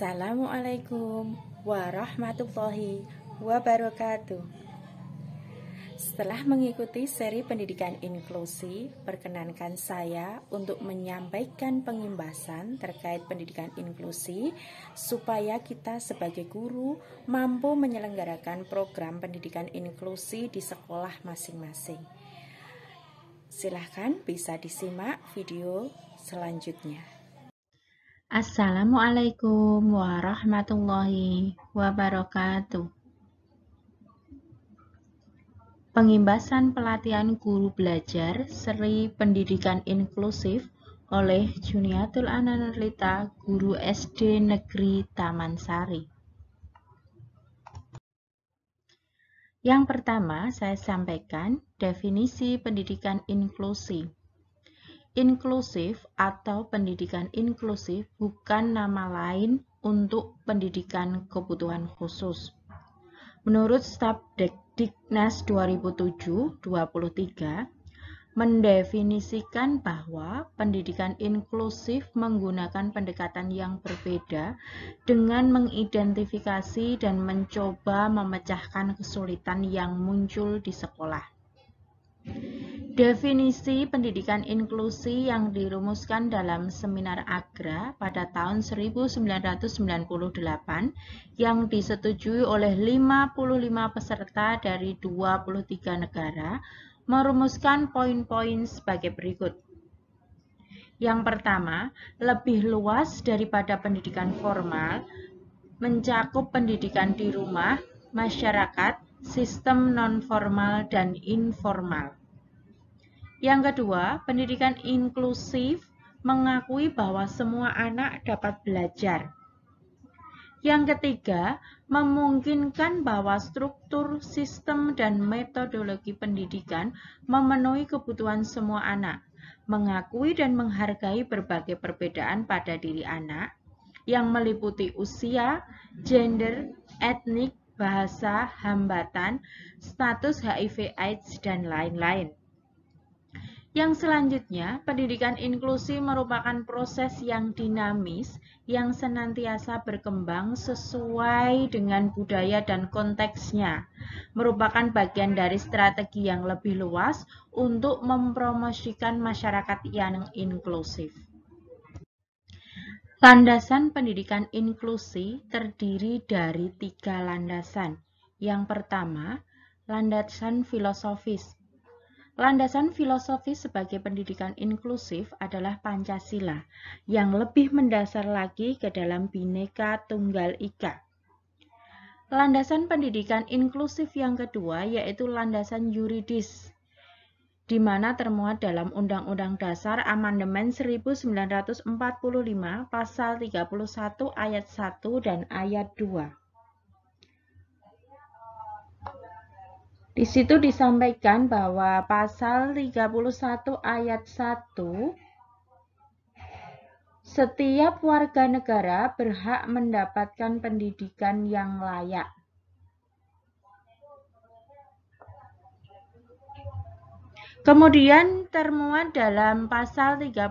Assalamualaikum warahmatullahi wabarakatuh. Setelah mengikuti seri pendidikan inklusi, perkenankan saya untuk menyampaikan pengimbasan terkait pendidikan inklusi supaya kita sebagai guru mampu menyelenggarakan program pendidikan inklusi di sekolah masing-masing. Silahkan bisa disimak video selanjutnya. Assalamualaikum warahmatullahi wabarakatuh. Pengimbasan pelatihan guru belajar seri pendidikan inklusif oleh Juniatul Ananurlita, guru SD Negeri Taman Sari. Yang pertama, saya sampaikan definisi pendidikan inklusi. Inklusif atau pendidikan inklusif bukan nama lain untuk pendidikan kebutuhan khusus. Menurut Stafdiknas 2007-23, mendefinisikan bahwa pendidikan inklusif menggunakan pendekatan yang berbeda dengan mengidentifikasi dan mencoba memecahkan kesulitan yang muncul di sekolah. Definisi pendidikan inklusi yang dirumuskan dalam Seminar Agra pada tahun 1998 yang disetujui oleh 55 peserta dari 23 negara merumuskan poin-poin sebagai berikut. Yang pertama, lebih luas daripada pendidikan formal, mencakup pendidikan di rumah, masyarakat, sistem non-formal, dan informal. Yang kedua, pendidikan inklusif mengakui bahwa semua anak dapat belajar. Yang ketiga, memungkinkan bahwa struktur, sistem, dan metodologi pendidikan memenuhi kebutuhan semua anak, mengakui dan menghargai berbagai perbedaan pada diri anak, yang meliputi usia, gender, etnik, bahasa, hambatan, status HIV/AIDS, dan lain-lain. Yang selanjutnya, pendidikan inklusi merupakan proses yang dinamis yang senantiasa berkembang sesuai dengan budaya dan konteksnya, merupakan bagian dari strategi yang lebih luas untuk mempromosikan masyarakat yang inklusif. Landasan pendidikan inklusi terdiri dari 3 landasan. Yang pertama, landasan filosofis. Landasan filosofis sebagai pendidikan inklusif adalah Pancasila, yang lebih mendasar lagi ke dalam Bhinneka Tunggal Ika. Landasan pendidikan inklusif yang kedua yaitu landasan yuridis, di mana termuat dalam Undang-Undang Dasar Amandemen 1945 Pasal 31 Ayat 1 dan Ayat 2. Di situ disampaikan bahwa pasal 31 ayat 1, setiap warga negara berhak mendapatkan pendidikan yang layak. Kemudian termuat dalam pasal 31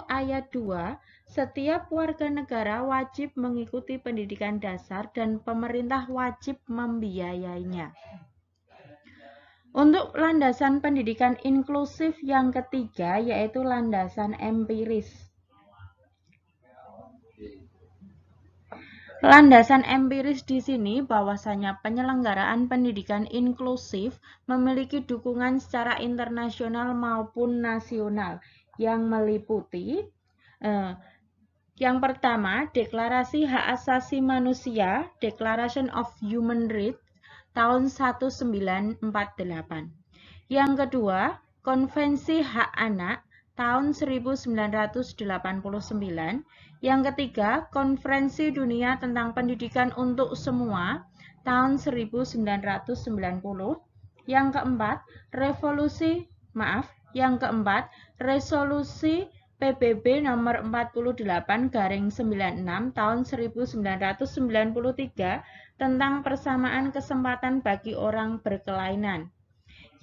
ayat 2, setiap warga negara wajib mengikuti pendidikan dasar dan pemerintah wajib membiayainya. Untuk landasan pendidikan inklusif yang ketiga yaitu landasan empiris. Landasan empiris di sini bahwasanya penyelenggaraan pendidikan inklusif memiliki dukungan secara internasional maupun nasional yang meliputi yang pertama, Deklarasi Hak Asasi Manusia, Declaration of Human Rights tahun 1948. Yang kedua, Konvensi Hak Anak tahun 1989. Yang ketiga, Konferensi Dunia tentang Pendidikan untuk Semua tahun 1990. Yang keempat, Resolusi PBB nomor 48/96 tahun 1993 tentang persamaan kesempatan bagi orang berkelainan.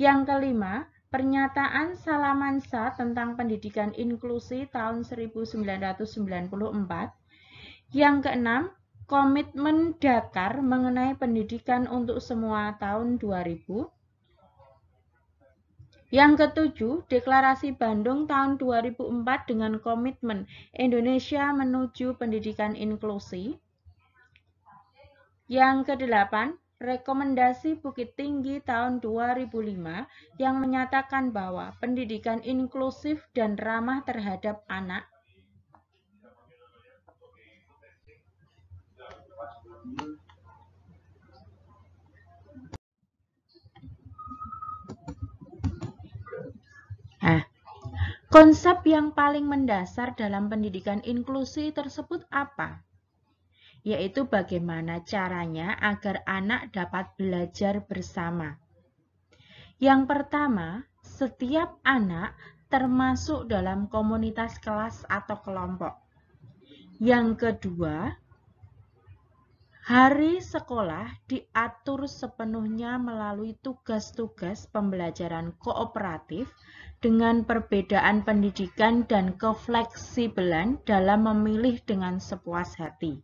Yang kelima, Pernyataan Salamansa tentang pendidikan inklusi tahun 1994. Yang keenam, Komitmen Dakar mengenai pendidikan untuk semua tahun 2000. Yang ketujuh, Deklarasi Bandung tahun 2004 dengan komitmen Indonesia menuju pendidikan inklusi. Yang kedelapan, Rekomendasi Bukit Tinggi tahun 2005 yang menyatakan bahwa pendidikan inklusif dan ramah terhadap anak. Konsep yang paling mendasar dalam pendidikan inklusi tersebut apa? Yaitu bagaimana caranya agar anak dapat belajar bersama. Yang pertama, setiap anak termasuk dalam komunitas kelas atau kelompok. Yang kedua, hari sekolah diatur sepenuhnya melalui tugas-tugas pembelajaran kooperatif dengan perbedaan pendidikan dan kefleksibelan dalam memilih dengan sepuas hati.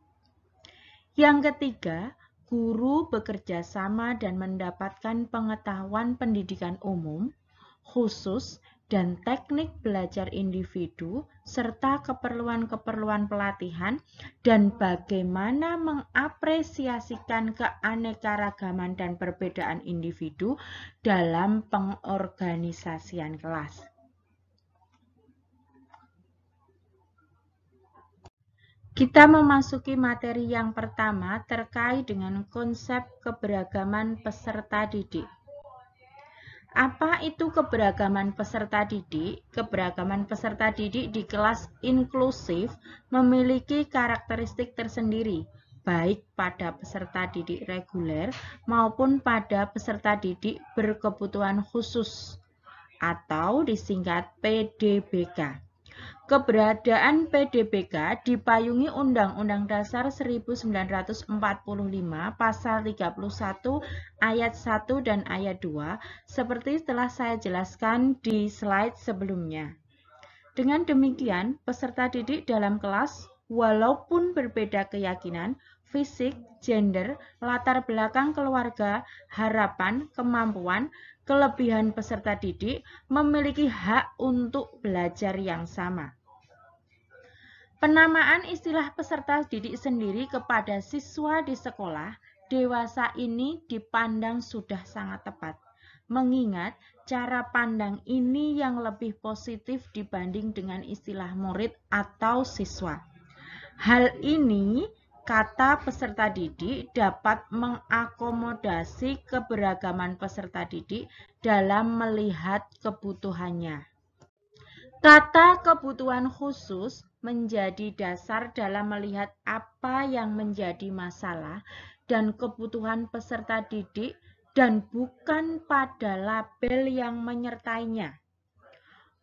Yang ketiga, guru bekerja sama dan mendapatkan pengetahuan pendidikan umum, khusus, dan teknik belajar individu, serta keperluan-keperluan pelatihan, dan bagaimana mengapresiasikan keanekaragaman dan perbedaan individu dalam pengorganisasian kelas. Kita memasuki materi yang pertama terkait dengan konsep keberagaman peserta didik. Apa itu keberagaman peserta didik? Keberagaman peserta didik di kelas inklusif memiliki karakteristik tersendiri, baik pada peserta didik reguler maupun pada peserta didik berkebutuhan khusus atau disingkat PDBK. Keberadaan PDBK dipayungi Undang-Undang Dasar 1945 Pasal 31 Ayat 1 dan Ayat 2 seperti telah saya jelaskan di slide sebelumnya. Dengan demikian, peserta didik dalam kelas walaupun berbeda keyakinan, fisik, gender, latar belakang keluarga, harapan, kemampuan, kelebihan peserta didik memiliki hak untuk belajar yang sama. Penamaan istilah peserta didik sendiri kepada siswa di sekolah dewasa ini dipandang sudah sangat tepat, mengingat cara pandang ini yang lebih positif dibanding dengan istilah murid atau siswa. Hal ini kata peserta didik dapat mengakomodasi keberagaman peserta didik dalam melihat kebutuhannya. Kata kebutuhan khusus menjadi dasar dalam melihat apa yang menjadi masalah dan kebutuhan peserta didik dan bukan pada label yang menyertainya.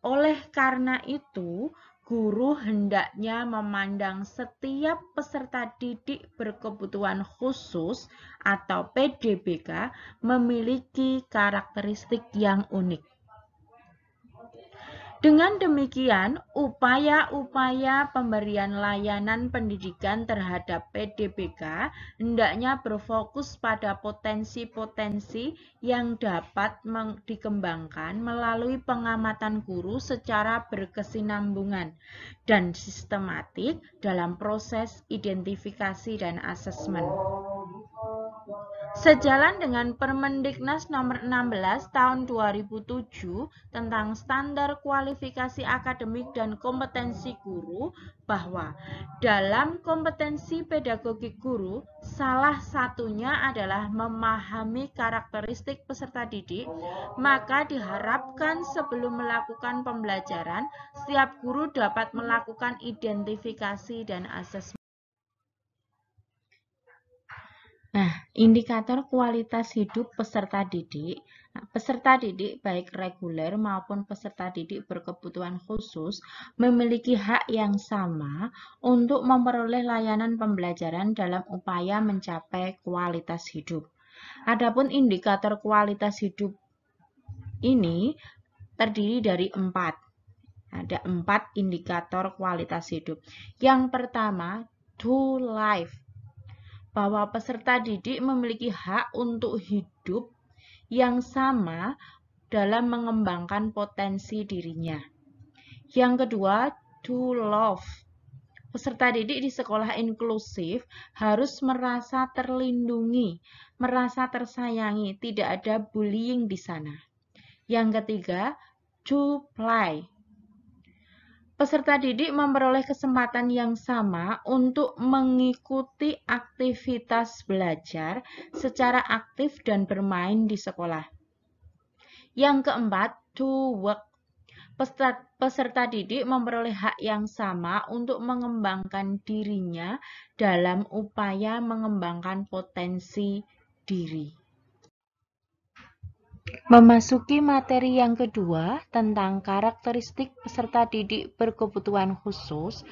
Oleh karena itu, guru hendaknya memandang setiap peserta didik berkebutuhan khusus atau PDBK memiliki karakteristik yang unik. Dengan demikian, upaya-upaya pemberian layanan pendidikan terhadap PDBK hendaknya berfokus pada potensi-potensi yang dapat dikembangkan melalui pengamatan guru secara berkesinambungan dan sistematik dalam proses identifikasi dan asesmen. Sejalan dengan Permendiknas Nomor 16 Tahun 2007 tentang standar kualifikasi akademik dan kompetensi guru, bahwa dalam kompetensi pedagogik guru, salah satunya adalah memahami karakteristik peserta didik, maka diharapkan sebelum melakukan pembelajaran, setiap guru dapat melakukan identifikasi dan asesmen. Indikator kualitas hidup peserta didik. Peserta didik baik reguler maupun peserta didik berkebutuhan khusus memiliki hak yang sama untuk memperoleh layanan pembelajaran dalam upaya mencapai kualitas hidup. Adapun indikator kualitas hidup ini terdiri dari 4. Ada 4 indikator kualitas hidup. Yang pertama, to life, bahwa peserta didik memiliki hak untuk hidup yang sama dalam mengembangkan potensi dirinya. Yang kedua, to love. Peserta didik di sekolah inklusif harus merasa terlindungi, merasa tersayangi, tidak ada bullying di sana. Yang ketiga, to play. Peserta didik memperoleh kesempatan yang sama untuk mengikuti aktivitas belajar secara aktif dan bermain di sekolah. Yang keempat, to work. Peserta didik memperoleh hak yang sama untuk mengembangkan dirinya dalam upaya mengembangkan potensi diri. Memasuki materi yang kedua tentang karakteristik peserta didik berkebutuhan khusus,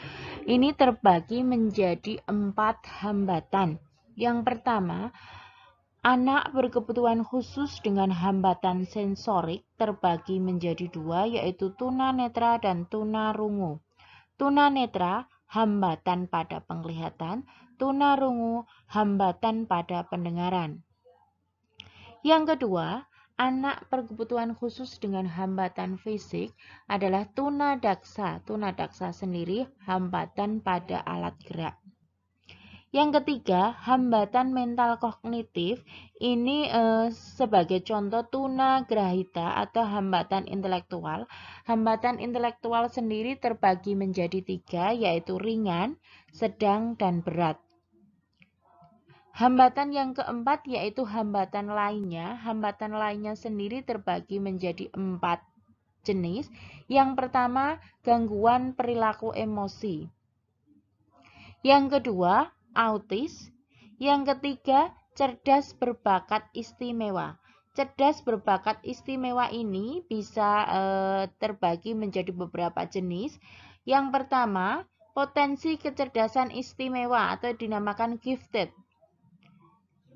ini terbagi menjadi 4 hambatan. Yang pertama, anak berkebutuhan khusus dengan hambatan sensorik terbagi menjadi 2, yaitu tunanetra dan tunarungu. Tunanetra, hambatan pada penglihatan, tunarungu, hambatan pada pendengaran. Yang kedua, anak berkebutuhan khusus dengan hambatan fisik adalah tunadaksa. Tunadaksa sendiri hambatan pada alat gerak. Yang ketiga, hambatan mental kognitif, ini sebagai contoh tunagrahita atau hambatan intelektual. Hambatan intelektual sendiri terbagi menjadi 3, yaitu ringan, sedang, dan berat. Hambatan yang keempat yaitu hambatan lainnya. Hambatan lainnya sendiri terbagi menjadi 4 jenis. Yang pertama, gangguan perilaku emosi. Yang kedua, autis. Yang ketiga, cerdas berbakat istimewa. Cerdas berbakat istimewa ini bisa terbagi menjadi beberapa jenis. Yang pertama, potensi kecerdasan istimewa atau dinamakan gifted.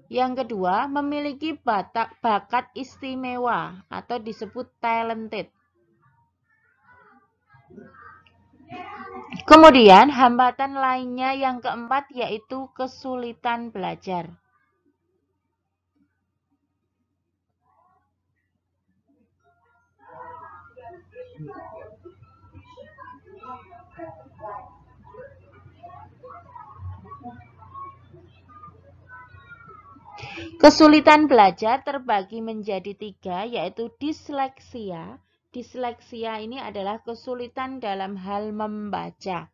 Yang kedua, memiliki bakat istimewa atau disebut talented. Kemudian, hambatan lainnya yang keempat yaitu kesulitan belajar. Kesulitan belajar terbagi menjadi 3, yaitu disleksia. Disleksia ini adalah kesulitan dalam hal membaca.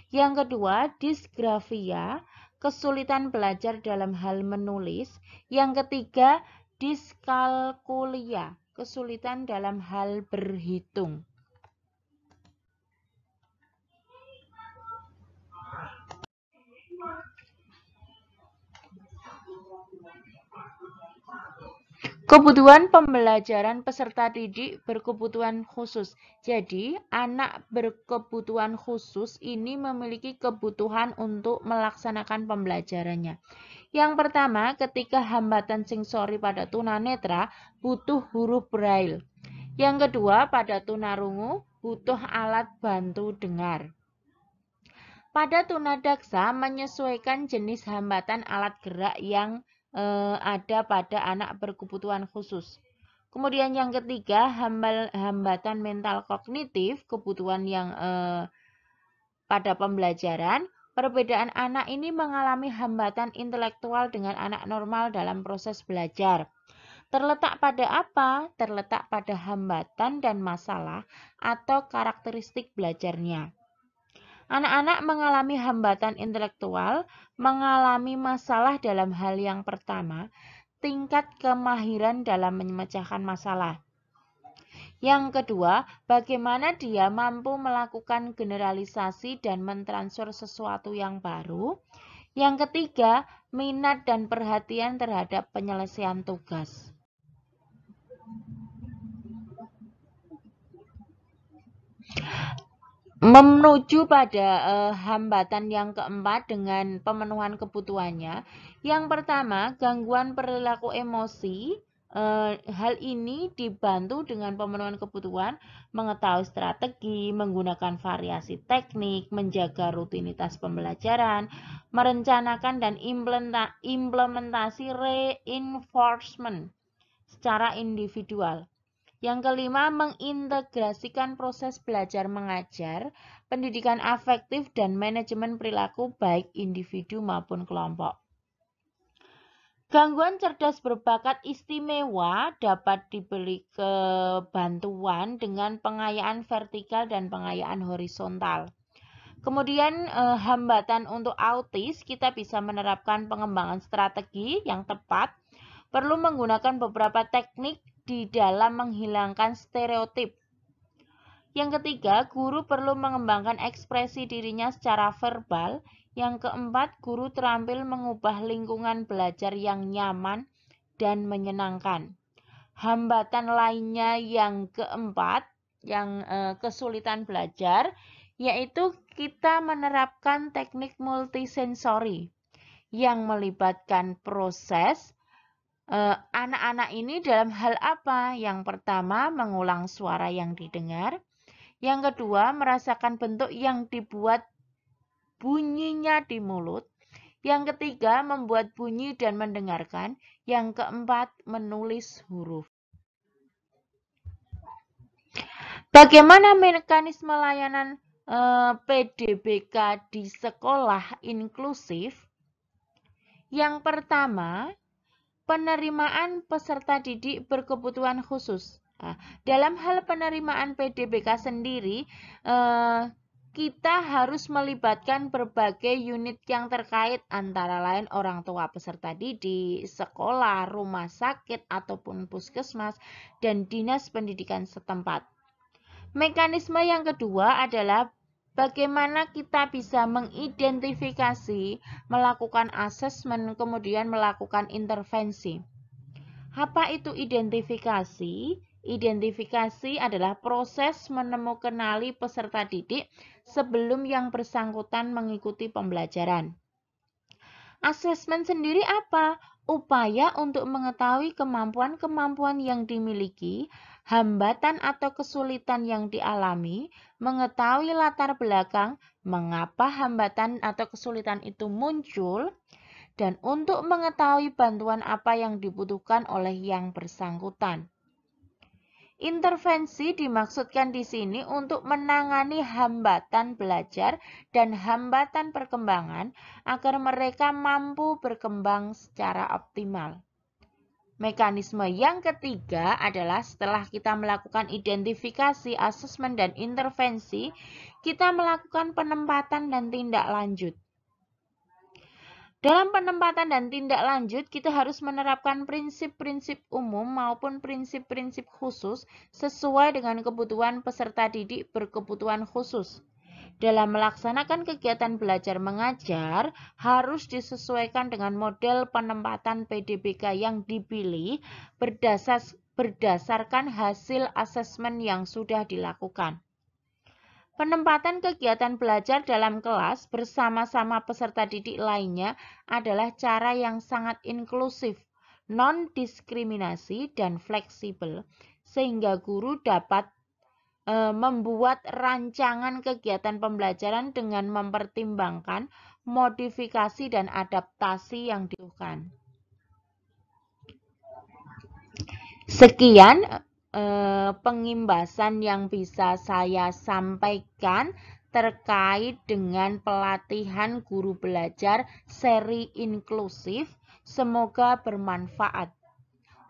Yang kedua, disgrafia, kesulitan belajar dalam hal menulis. Yang ketiga, diskalkulia, kesulitan dalam hal berhitung. Kebutuhan pembelajaran peserta didik berkebutuhan khusus. Jadi, anak berkebutuhan khusus ini memiliki kebutuhan untuk melaksanakan pembelajarannya. Yang pertama, ketika hambatan sensori pada tunanetra, butuh huruf braille. Yang kedua, pada tunarungu, butuh alat bantu dengar. Pada tunadaksa, menyesuaikan jenis hambatan alat gerak yang ada pada anak berkebutuhan khusus. Kemudian yang ketiga, hambatan mental kognitif, kebutuhan yang pada pembelajaran. Perbedaan anak ini mengalami hambatan intelektual dengan anak normal dalam proses belajar. Terletak pada apa? Terletak pada hambatan dan masalah atau karakteristik belajarnya. Anak-anak mengalami hambatan intelektual, mengalami masalah dalam hal yang pertama, tingkat kemahiran dalam memecahkan masalah. Yang kedua, bagaimana dia mampu melakukan generalisasi dan mentransfer sesuatu yang baru. Yang ketiga, minat dan perhatian terhadap penyelesaian tugas. Menuju pada hambatan yang keempat dengan pemenuhan kebutuhannya. Yang pertama, gangguan perilaku emosi. Hal ini dibantu dengan pemenuhan kebutuhan, mengetahui strategi, menggunakan variasi teknik, menjaga rutinitas pembelajaran, merencanakan dan implementasi reinforcement secara individual. Yang kelima, mengintegrasikan proses belajar mengajar, pendidikan afektif, dan manajemen perilaku baik individu maupun kelompok. Gangguan cerdas berbakat istimewa dapat diberi kebantuan dengan pengayaan vertikal dan pengayaan horizontal. Kemudian hambatan untuk autis, kita bisa menerapkan pengembangan strategi yang tepat, perlu menggunakan beberapa teknik di dalam menghilangkan stereotip. Yang ketiga, guru perlu mengembangkan ekspresi dirinya secara verbal. Yang keempat, guru terampil mengubah lingkungan belajar yang nyaman dan menyenangkan. Hambatan lainnya yang keempat, yang kesulitan belajar, yaitu kita menerapkan teknik multisensori yang melibatkan proses anak-anak ini dalam hal apa? Yang pertama, mengulang suara yang didengar. Yang kedua, merasakan bentuk yang dibuat bunyinya di mulut. Yang ketiga, membuat bunyi dan mendengarkan. Yang keempat, menulis huruf. Bagaimana mekanisme layanan PDBK di sekolah inklusif? Yang pertama, penerimaan peserta didik berkebutuhan khusus. Nah, dalam hal penerimaan PDBK sendiri, kita harus melibatkan berbagai unit yang terkait, antara lain orang tua peserta didik, sekolah, rumah sakit, ataupun puskesmas, dan dinas pendidikan setempat. Mekanisme yang kedua adalah bagaimana kita bisa mengidentifikasi, melakukan asesmen, kemudian melakukan intervensi. Apa itu identifikasi? Identifikasi adalah proses menemukanali peserta didik sebelum yang bersangkutan mengikuti pembelajaran. Asesmen sendiri apa? Upaya untuk mengetahui kemampuan-kemampuan yang dimiliki, hambatan atau kesulitan yang dialami, mengetahui latar belakang, mengapa hambatan atau kesulitan itu muncul, dan untuk mengetahui bantuan apa yang dibutuhkan oleh yang bersangkutan. Intervensi dimaksudkan di sini untuk menangani hambatan belajar dan hambatan perkembangan agar mereka mampu berkembang secara optimal. Mekanisme yang ketiga adalah setelah kita melakukan identifikasi, asesmen, dan intervensi, kita melakukan penempatan dan tindak lanjut. Dalam penempatan dan tindak lanjut, kita harus menerapkan prinsip-prinsip umum maupun prinsip-prinsip khusus sesuai dengan kebutuhan peserta didik berkebutuhan khusus. Dalam melaksanakan kegiatan belajar mengajar, harus disesuaikan dengan model penempatan PDBK yang dipilih berdasarkan hasil asesmen yang sudah dilakukan. Penempatan kegiatan belajar dalam kelas bersama-sama peserta didik lainnya adalah cara yang sangat inklusif, non-diskriminasi, dan fleksibel, sehingga guru dapat membuat rancangan kegiatan pembelajaran dengan mempertimbangkan modifikasi dan adaptasi yang dibutuhkan. Sekian pengimbasan yang bisa saya sampaikan terkait dengan pelatihan guru belajar seri inklusif. Semoga bermanfaat.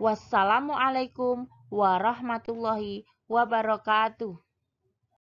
Wassalamualaikum warahmatullahi wabarakatuh.